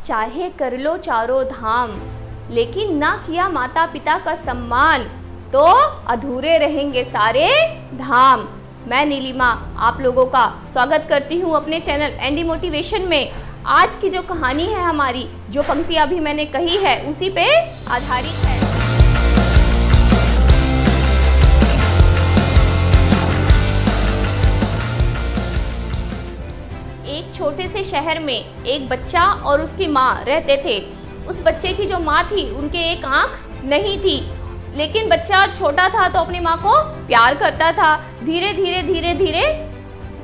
चाहे कर लो चारों धाम, लेकिन ना किया माता पिता का सम्मान, तो अधूरे रहेंगे सारे धाम। मैं नीलिमा आप लोगों का स्वागत करती हूँ अपने चैनल एनडी मोटिवेशन में। आज की जो कहानी है हमारी, जो पंक्तियाँ अभी मैंने कही है, उसी पे आधारित है। एक छोटे से शहर में एक बच्चा और उसकी माँ रहते थे। उस बच्चे की जो माँ थी, उनके एक आँख नहीं थी, लेकिन बच्चा छोटा था तो अपनी माँ को प्यार करता था। धीरे धीरे धीरे धीरे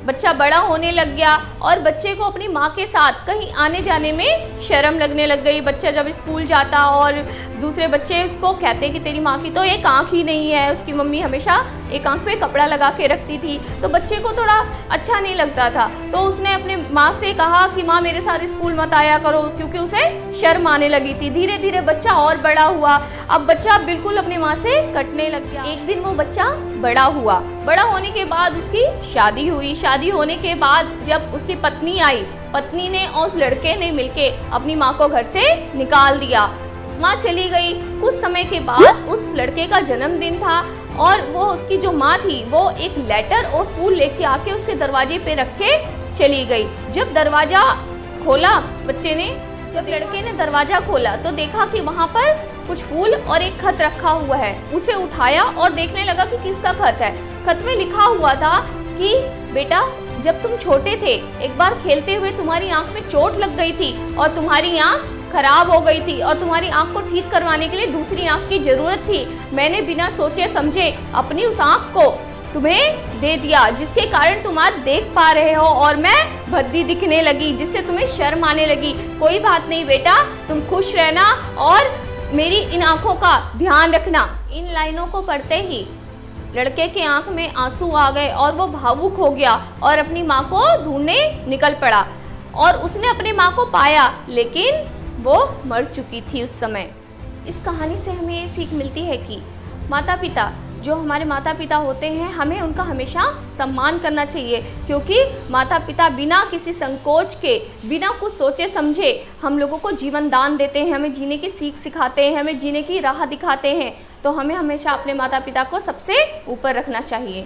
बच्चा बड़ा होने लग गया और बच्चे को अपनी माँ के साथ कहीं आने जाने में शर्म लगने लग गई। बच्चा जब स्कूल जाता और दूसरे बच्चे उसको कहते कि तेरी माँ की तो एक आँख ही नहीं है, उसकी मम्मी हमेशा एक आँख पे कपड़ा लगा के रखती थी, तो बच्चे को थोड़ा अच्छा नहीं लगता था। तो उसने अपने माँ से कहा कि माँ मेरे साथ स्कूल मत आया करो, क्योंकि उसे शर्म आने लगी थी। धीरे धीरे बच्चा और बड़ा हुआ, अब बच्चा बिल्कुल अपनी माँ से कटने लग गया। एक दिन वो बच्चा बड़ा हुआ, बड़ा होने के बाद उसकी शादी हुई। शादी होने के बाद जब उसकी पत्नी आई, पत्नी ने और उस लड़के ने मिलके अपनी माँ को घर से निकाल दिया। माँ चली गई। कुछ समय के बाद उस लड़के का जन्मदिन था और वो उसकी जो माँ थी वो एक लेटर और फूल लेके आके उसके दरवाजे पे रख के चली गई। जब दरवाजा खोला बच्चे ने, जब लड़के ने दरवाजा खोला तो देखा कि वहाँ पर कुछ फूल और एक खत रखा हुआ है। उसे उठाया और देखने लगा कि किसका खत है। खत में लिखा हुआ था कि बेटा, जब तुम छोटे थे एक बार खेलते हुए तुम्हारी आंख में चोट लग गई थी और तुम्हारी आंख खराब हो गई थी और तुम्हारी आंख को ठीक करवाने के लिए दूसरी आंख की जरूरत थी। मैंने बिना सोचे समझे अपनी उस आंख को तुम्हें दे दिया, जिसके कारण तुम आज देख पा रहे हो और मैं भद्दी दिखने लगी, जिससे तुम्हें शर्म आने लगी। कोई बात नहीं बेटा, तुम खुश रहना और मेरी इन आंखों का ध्यान रखना। इन लाइनों को पढ़ते ही लड़के के आंख में आंसू आ गए और वो भावुक हो गया और अपनी माँ को ढूंढने निकल पड़ा। और उसने अपनी माँ को पाया, लेकिन वो मर चुकी थी उस समय। इस कहानी से हमें ये सीख मिलती है कि माता पिता, जो हमारे माता पिता होते हैं, हमें उनका हमेशा सम्मान करना चाहिए, क्योंकि माता पिता बिना किसी संकोच के, बिना कुछ सोचे समझे हम लोगों को जीवन दान देते हैं, हमें जीने की सीख सिखाते हैं, हमें जीने की राह दिखाते हैं। तो हमें हमेशा अपने माता पिता को सबसे ऊपर रखना चाहिए।